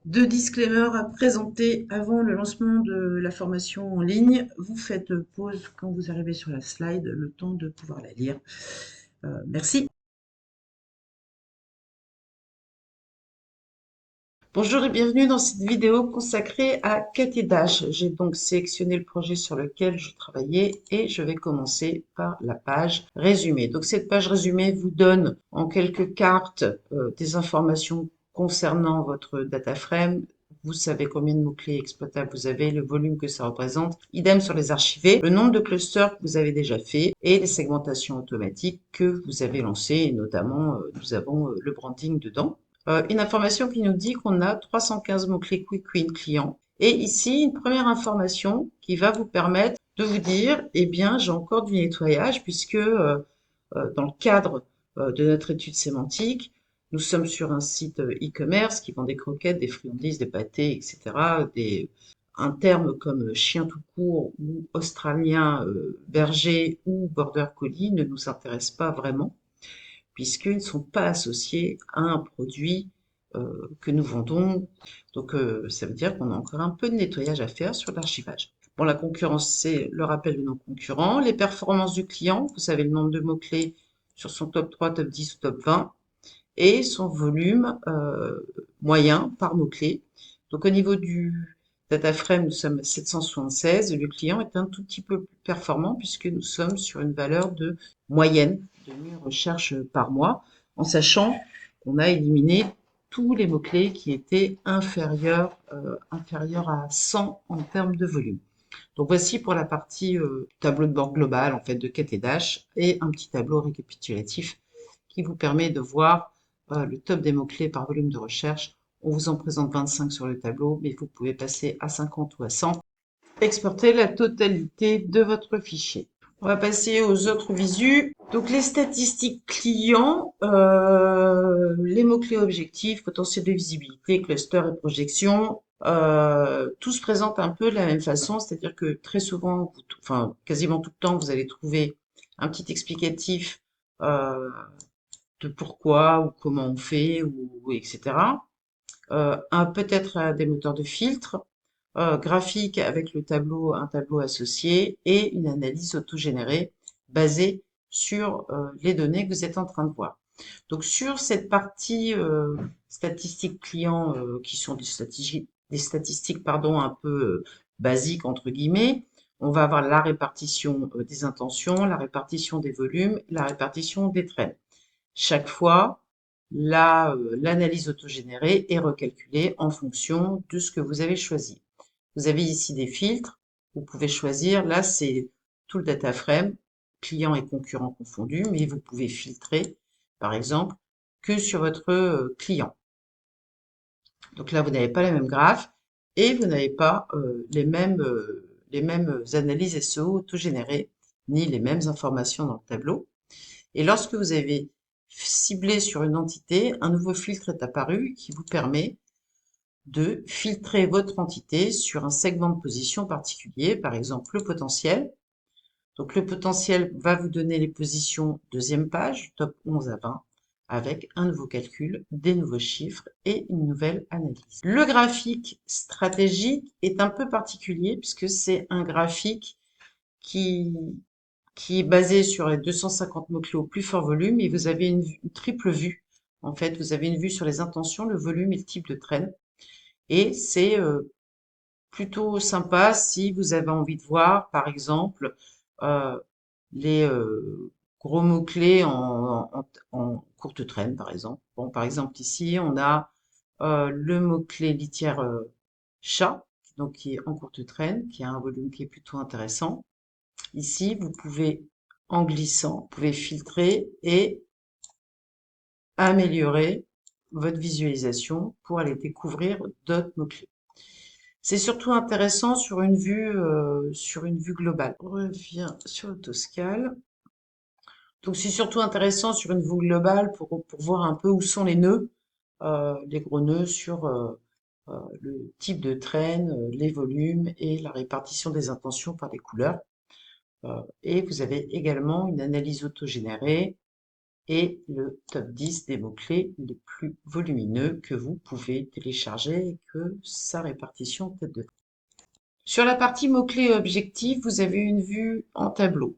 Deux disclaimers à présenter avant le lancement de la formation en ligne. Vous faites pause quand vous arrivez sur la slide, le temps de pouvoir la lire. Merci. Bonjour et bienvenue dans cette vidéo consacrée à Cat et Dash. J'ai donc sélectionné le projet sur lequel je travaillais et je vais commencer par la page résumé. Donc cette page résumée vous donne en quelques cartes des informations concernant votre data frame. Vous savez combien de mots-clés exploitables vous avez, le volume que ça représente. Idem sur les archivés, le nombre de clusters que vous avez déjà fait et les segmentations automatiques que vous avez lancées. Et notamment, nous avons le branding dedans. Une information qui nous dit qu'on a 315 mots-clés Quick Win clients. Et ici, une première information qui va vous permettre de vous dire, eh bien, j'ai encore du nettoyage puisque dans le cadre de notre étude sémantique, nous sommes sur un site e-commerce qui vend des croquettes, des friandises, des pâtés, etc. Un terme comme chien tout court ou australien berger ou border collie ne nous intéresse pas vraiment puisqu'ils ne sont pas associés à un produit que nous vendons. Donc ça veut dire qu'on a encore un peu de nettoyage à faire sur l'archivage. Bon, la concurrence, c'est le rappel de nos concurrents. Les performances du client, vous savez le nombre de mots-clés sur son top 3, top 10 ou top 20, et son volume moyen par mot-clé. Donc au niveau du data frame, nous sommes à 776. Le client est un tout petit peu plus performant puisque nous sommes sur une valeur de moyenne de 1000 recherches par mois, en sachant qu'on a éliminé tous les mots-clés qui étaient inférieurs à 100 en termes de volume. Donc voici pour la partie tableau de bord global en fait de Cat et Dash et un petit tableau récapitulatif qui vous permet de voir le top des mots-clés par volume de recherche. On vous en présente 25 sur le tableau, mais vous pouvez passer à 50 ou à 100. Exporter la totalité de votre fichier. On va passer aux autres visus. Donc les statistiques clients, les mots-clés objectifs, potentiel de visibilité, cluster et projection, tout se présente un peu de la même façon, c'est-à-dire que très souvent, enfin quasiment tout le temps, vous allez trouver un petit explicatif de pourquoi ou comment on fait ou etc. Peut-être des moteurs de filtre, graphique avec un tableau associé et une analyse autogénérée basée sur les données que vous êtes en train de voir. Donc sur cette partie statistiques clients qui sont des statistiques pardon, un peu basiques entre guillemets, on va avoir la répartition des intentions, la répartition des volumes, la répartition des traînes. Chaque fois, l'analyse autogénérée est recalculée en fonction de ce que vous avez choisi. Vous avez ici des filtres. Vous pouvez choisir. Là, c'est tout le data frame, clients et concurrents confondus, mais vous pouvez filtrer, par exemple, que sur votre client. Donc là, vous n'avez pas les mêmes graphes et vous n'avez pas les mêmes analyses SEO autogénérées, ni les mêmes informations dans le tableau. Et lorsque vous avez ciblé sur une entité, un nouveau filtre est apparu qui vous permet de filtrer votre entité sur un segment de position particulier, par exemple le potentiel. Donc le potentiel va vous donner les positions deuxième page, top 11 à 20, avec un nouveau calcul, des nouveaux chiffres et une nouvelle analyse. Le graphique stratégique est un peu particulier puisque c'est un graphique qui, qui est basé sur les 250 mots-clés au plus fort volume et vous avez une triple vue. En fait, vous avez une vue sur les intentions, le volume et le type de traîne. Et c'est plutôt sympa si vous avez envie de voir, par exemple, euh, les gros mots-clés en courte traîne, par exemple. Bon, par exemple, ici, on a le mot-clé litière chat, donc qui est en courte traîne, qui a un volume qui est plutôt intéressant. Ici, vous pouvez, en glissant, vous pouvez filtrer et améliorer votre visualisation pour aller découvrir d'autres mots-clés. C'est surtout intéressant sur une vue globale. On revient sur Autoscale. Donc c'est surtout intéressant sur une vue globale pour voir un peu où sont les gros nœuds sur le type de traîne, les volumes et la répartition des intentions par les couleurs. Et vous avez également une analyse autogénérée et le top 10 des mots-clés les plus volumineux que vous pouvez télécharger et que sa répartition en tête de. Sur la partie mots-clés objectifs, vous avez une vue en tableau.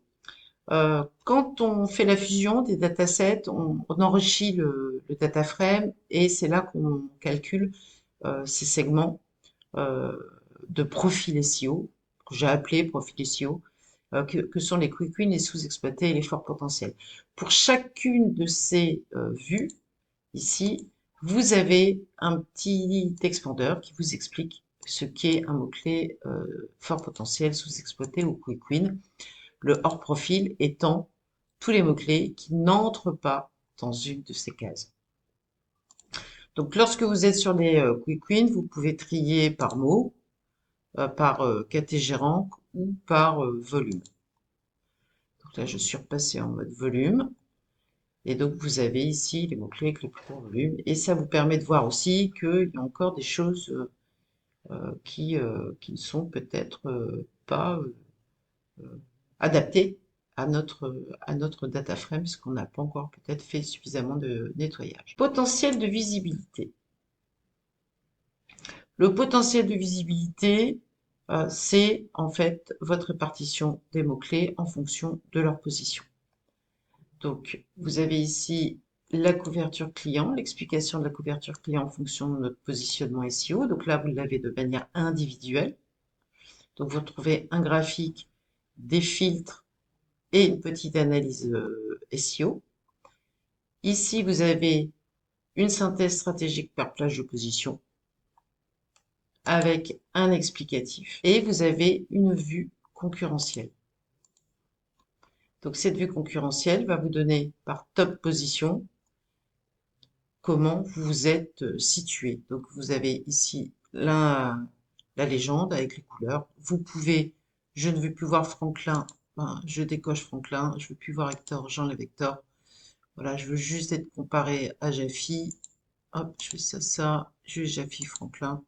Quand on fait la fusion des datasets, on enrichit le data frame et c'est là qu'on calcule ces segments de profil SEO, que j'ai appelé profil SEO, que sont les quick wins, les sous-exploités et les forts potentiels. Pour chacune de ces vues, ici, vous avez un petit expandeur qui vous explique ce qu'est un mot-clé fort potentiel, sous-exploité ou quick win. Le hors profil étant tous les mots-clés qui n'entrent pas dans une de ces cases. Donc, lorsque vous êtes sur les quick wins, vous pouvez trier par mot, par catégorie ou par volume. Donc là, je suis repassée en mode volume. Et donc, vous avez ici les mots-clés avec le plus gros volume. Et ça vous permet de voir aussi qu'il y a encore des choses qui ne sont peut-être pas adaptées à notre data frame, parce qu'on n'a pas encore peut-être fait suffisamment de nettoyage. Potentiel de visibilité. Le potentiel de visibilité, c'est en fait votre répartition des mots-clés en fonction de leur position. Donc, vous avez ici la couverture client, l'explication de la couverture client en fonction de notre positionnement SEO. Donc là, vous l'avez de manière individuelle. Donc, vous retrouvez un graphique, des filtres et une petite analyse SEO. Ici, vous avez une synthèse stratégique par plage de position avec un explicatif. Et vous avez une vue concurrentielle. Donc, cette vue concurrentielle va vous donner par top position comment vous êtes situé. Donc, vous avez ici la légende avec les couleurs. Vous pouvez, je ne veux plus voir Franklin, ben, je décoche Franklin. Je ne veux plus voir Hector, j'enlève Hector. Voilà, je veux juste être comparé à Jaffi. Hop, je fais ça, je Jaffi Franklin,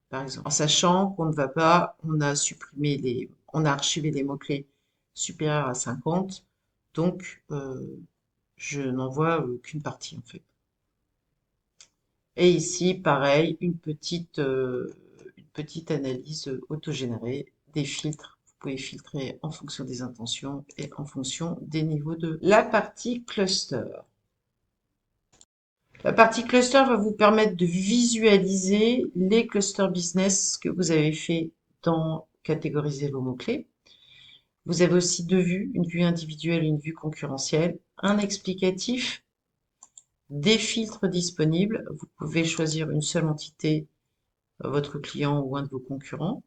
par exemple. En sachant qu'on ne va pas, on a supprimé on a archivé les mots-clés supérieurs à 50. Donc, je n'en vois qu'une partie, en fait. Et ici, pareil, une petite analyse autogénérée des filtres. Vous pouvez filtrer en fonction des intentions et en fonction des niveaux de la partie cluster. La partie cluster va vous permettre de visualiser les clusters business que vous avez fait dans catégoriser vos mots-clés. Vous avez aussi deux vues, une vue individuelle et une vue concurrentielle, un explicatif, des filtres disponibles. Vous pouvez choisir une seule entité, votre client ou un de vos concurrents.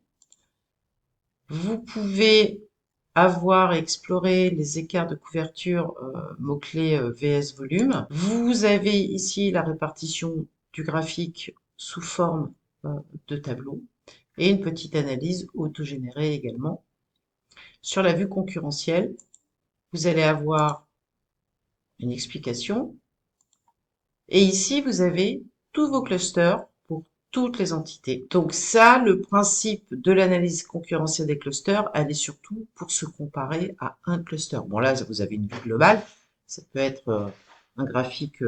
Vous pouvez avoir et explorer les écarts de couverture mots-clés VS volume. Vous avez ici la répartition du graphique sous forme de tableau et une petite analyse autogénérée également. Sur la vue concurrentielle, vous allez avoir une explication et ici vous avez tous vos clusters pour toutes les entités. Donc ça, le principe de l'analyse concurrentielle des clusters, elle est surtout pour se comparer à un cluster. Bon là, vous avez une vue globale, ça peut être un graphique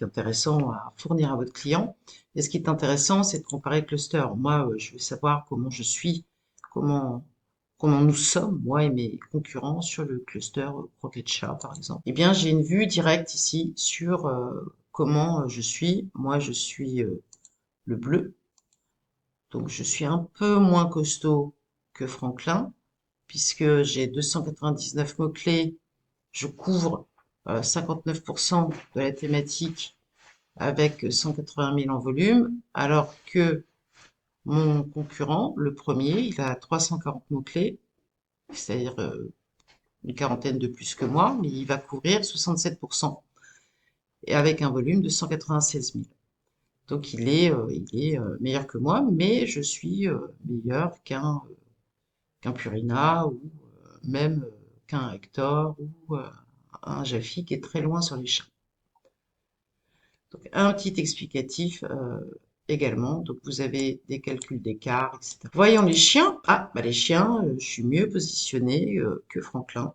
intéressant à fournir à votre client. Et ce qui est intéressant, c'est de comparer le cluster. Moi, je veux savoir comment je suis, comment nous sommes, moi et mes concurrents, sur le cluster croquet chat, par exemple. Eh bien, j'ai une vue directe ici sur comment je suis. Moi, je suis le bleu. Donc, je suis un peu moins costaud que Franklin, puisque j'ai 299 mots-clés. Je couvre 59% de la thématique avec 180 000 en volume, alors que mon concurrent, le premier, il a 340 mots-clés, c'est-à-dire une quarantaine de plus que moi, mais il va couvrir 67% et avec un volume de 196 000. Donc il est meilleur que moi, mais je suis meilleur qu'un Purina ou même qu'un Hector ou un Jaffi qui est très loin sur les chiens. Donc un petit explicatif également. Donc vous avez des calculs d'écart, etc. Voyons les chiens. Ah, bah les chiens, je suis mieux positionné que Franklin.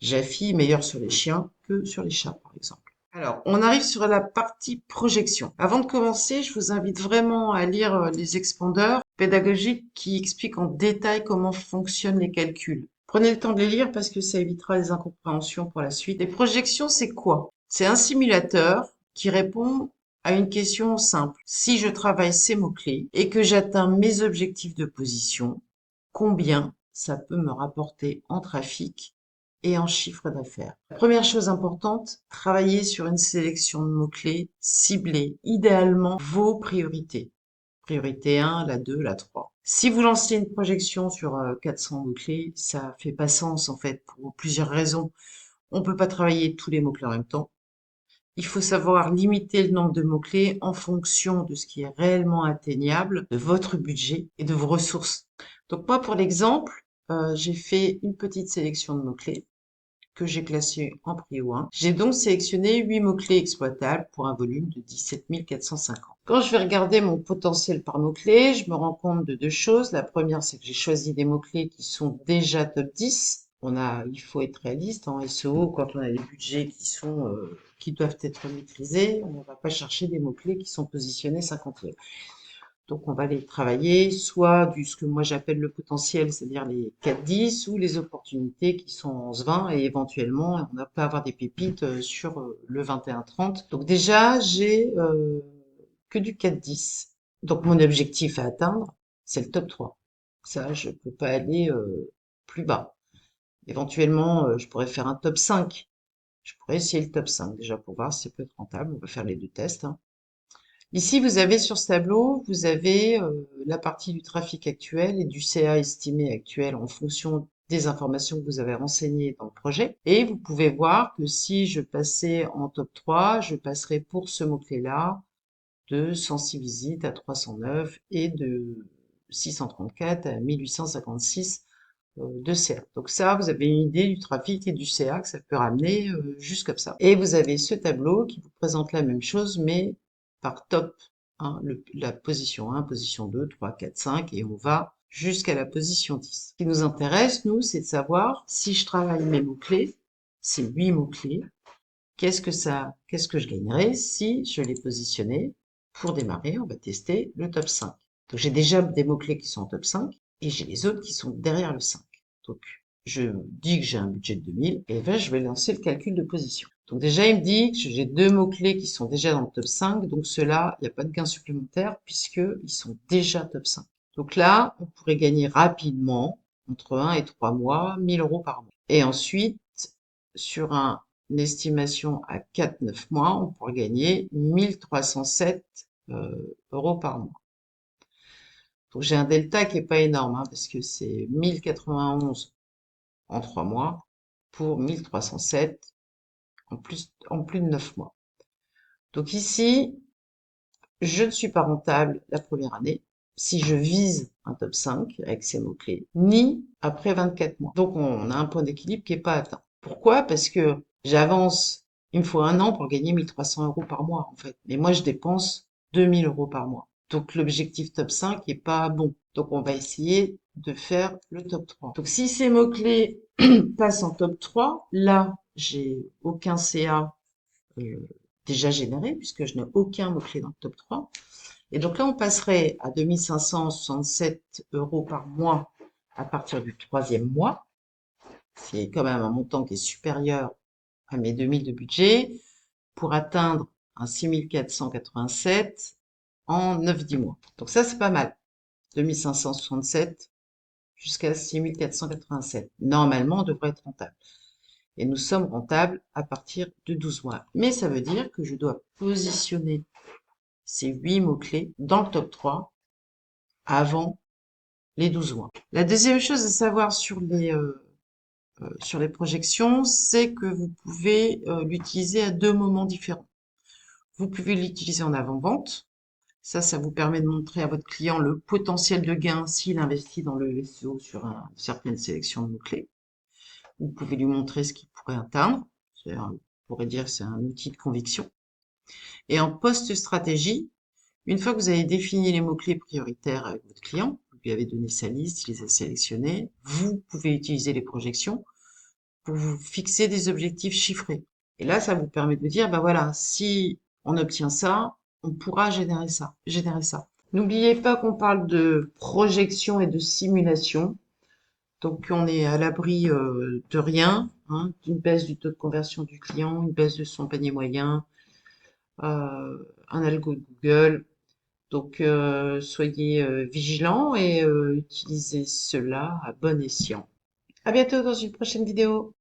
Jaffy est meilleur sur les chiens que sur les chats, par exemple. Alors, on arrive sur la partie projection. Avant de commencer, je vous invite vraiment à lire les expandeurs pédagogiques qui expliquent en détail comment fonctionnent les calculs. Prenez le temps de les lire parce que ça évitera les incompréhensions pour la suite. Les projections, c'est quoi? C'est un simulateur qui répond à une question simple. Si je travaille ces mots-clés et que j'atteins mes objectifs de position, combien ça peut me rapporter en trafic et en chiffre d'affaires. La première chose importante, travailler sur une sélection de mots-clés ciblés, idéalement vos priorités. Priorité 1, la 2, la 3. Si vous lancez une projection sur 400 mots-clés, ça fait pas sens en fait pour plusieurs raisons. On peut pas travailler tous les mots-clés en même temps. Il faut savoir limiter le nombre de mots-clés en fonction de ce qui est réellement atteignable, de votre budget et de vos ressources. Donc moi, pour l'exemple, j'ai fait une petite sélection de mots-clés que j'ai classé en prio 1. J'ai donc sélectionné 8 mots-clés exploitables pour un volume de 17 450. Quand je vais regarder mon potentiel par mots-clés, je me rends compte de deux choses. La première, c'est que j'ai choisi des mots-clés qui sont déjà top 10. Il faut être réaliste en SEO quand on a des budgets qui doivent être maîtrisés. On ne va pas chercher des mots-clés qui sont positionnés 50e. Donc, on va les travailler soit ce que moi j'appelle le potentiel, c'est-à-dire les 4-10, ou les opportunités qui sont en 20 et éventuellement, on peut avoir des pépites sur le 21-30. Donc déjà, j'ai que du 4-10. Donc, mon objectif à atteindre, c'est le top 3. Ça, je peux pas aller plus bas. Éventuellement, je pourrais faire un top 5. Je pourrais essayer le top 5 déjà pour voir si ça peut être rentable. On va faire les deux tests, hein. Ici, vous avez sur ce tableau, vous avez la partie du trafic actuel et du CA estimé actuel en fonction des informations que vous avez renseignées dans le projet. Et vous pouvez voir que si je passais en top 3, je passerais pour ce mot-clé-là de 106 visites à 309 et de 634 à 1856 de CA. Donc ça, vous avez une idée du trafic et du CA que ça peut ramener juste comme ça. Et vous avez ce tableau qui vous présente la même chose, mais par top, hein, la position 1, position 2, 3, 4, 5, et on va jusqu'à la position 10. Ce qui nous intéresse, nous, c'est de savoir si je travaille mes mots-clés, ces 8 mots-clés, qu'est-ce que je gagnerais si je les positionnais. Pour démarrer, on va tester le top 5. Donc j'ai déjà des mots-clés qui sont en top 5 et j'ai les autres qui sont derrière le 5. Donc je dis que j'ai un budget de 2000 et là je vais lancer le calcul de position. Donc déjà il me dit que j'ai deux mots-clés qui sont déjà dans le top 5, donc ceux-là, il n'y a pas de gain supplémentaire puisqu'ils sont déjà top 5. Donc là, on pourrait gagner rapidement, entre 1 et 3 mois, 1000 euros par mois. Et ensuite, sur une estimation à 4-9 mois, on pourrait gagner 1307 euros par mois. Donc j'ai un delta qui est pas énorme, hein, parce que c'est 1091 en 3 mois pour 1307 en plus de 9 mois. Donc ici, je ne suis pas rentable la première année si je vise un top 5 avec ces mots-clés, ni après 24 mois. Donc on a un point d'équilibre qui n'est pas atteint. Pourquoi? Parce que j'avance, il me faut un an pour gagner 1300 euros par mois en fait. Mais moi je dépense 2000 euros par mois. Donc l'objectif top 5 n'est pas bon. Donc on va essayer de faire le top 3. Donc si ces mots-clés passent en top 3, là j'ai aucun CA déjà généré puisque je n'ai aucun mot-clé dans le top 3. Et donc là, on passerait à 2567 euros par mois à partir du troisième mois. C'est quand même un montant qui est supérieur à mes 2000 de budget pour atteindre un 6487 en 9-10 mois. Donc ça, c'est pas mal. 2567 jusqu'à 6487. Normalement, on devrait être rentable. Et nous sommes rentables à partir de 12 mois. Mais ça veut dire que je dois positionner ces 8 mots-clés dans le top 3 avant les 12 mois. La deuxième chose à savoir sur les projections, c'est que vous pouvez l'utiliser à deux moments différents. Vous pouvez l'utiliser en avant-vente. Ça vous permet de montrer à votre client le potentiel de gain s'il investit dans le SEO sur une certaine sélection de mots-clés. Vous pouvez lui montrer ce qu'il pourrait atteindre. On pourrait dire que c'est un outil de conviction. Et en post-stratégie, une fois que vous avez défini les mots-clés prioritaires avec votre client, vous lui avez donné sa liste, il les a sélectionnés, vous pouvez utiliser les projections pour vous fixer des objectifs chiffrés. Et là, ça vous permet de dire, ben voilà, si on obtient ça, on pourra générer ça, générer ça. N'oubliez pas qu'on parle de projection et de simulation. Donc, on est à l'abri de rien, hein, d'une baisse du taux de conversion du client, une baisse de son panier moyen, un algo de Google. Donc, soyez vigilants et utilisez cela à bon escient. À bientôt dans une prochaine vidéo.